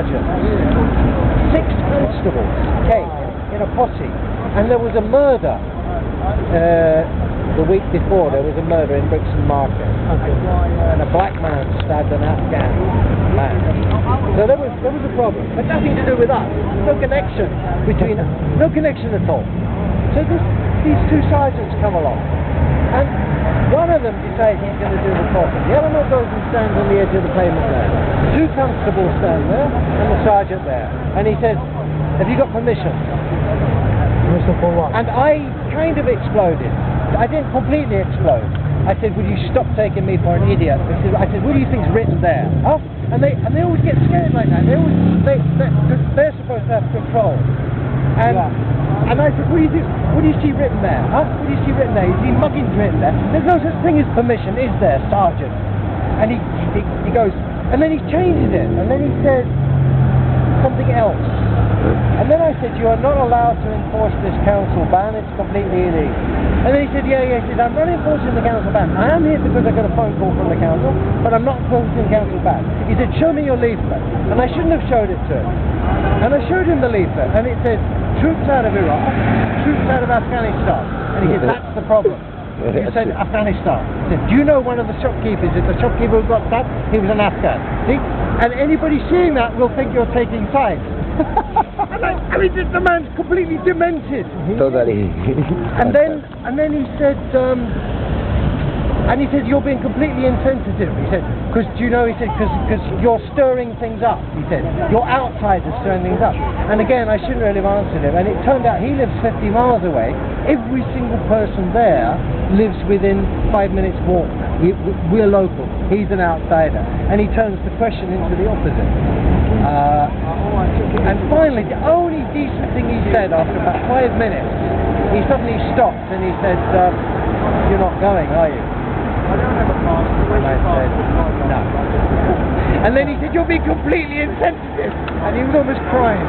sergeants, 6 constables came in a posse, and there was a murder. The week before there was a murder in Brixton Market, and a black man stabbed an Afghan man. So there was a problem, but nothing to do with us. No connection between us. No connection at all. So these 2 sergeants come along, and one of them decides he's going to do the talking. The other one goes and stands on the edge of the pavement there. The 2 constables stand there, and the sergeant there, and he says, "Have you got permission?" And I kind of exploded. I didn't completely explode. I said, "Would you stop taking me for an idiot?" I said, "What do you think's written there?" Huh? And they always get scared like that. They're supposed to have control. And I said, "What do you see written there? Huh? What do you see written there? You see muggings written there? There's no such thing as permission, is there, Sergeant?" And he goes, and then he changes it, and then he says something else. And then I said, "You are not allowed to enforce this council ban, it's completely illegal." And then he said, he said, "I'm not enforcing the council ban. I am here because I got a phone call from the council, but I'm not enforcing the council ban." He said, "Show me your leaflet." And I shouldn't have showed it to him. And I showed him the leaflet, and it said, "Troops out of Iraq, troops out of Afghanistan." And he said, "That's the problem. You said Afghanistan." He said, "Do you know one of the shopkeepers? Is the shopkeeper who got stabbed? He was an Afghan." See? And anybody seeing that will think you're taking sides. I mean, the man's completely demented. Totally. And then he said, "You're being completely insensitive." He said, "Because do you know?" He said, "Because you're stirring things up." He said, "Your outsiders stirring things up." And again, I shouldn't really have answered him. And it turned out he lives 50 miles away. Every single person there lives within 5 minutes walk. We're local. He's an outsider, and he turns the question into the opposite. And finally, the only decent thing he said after about 5 minutes, he suddenly stopped and he said, "You're not going, are you?" And I said, "No." And then he said, "You're being completely insensitive," and he was almost crying.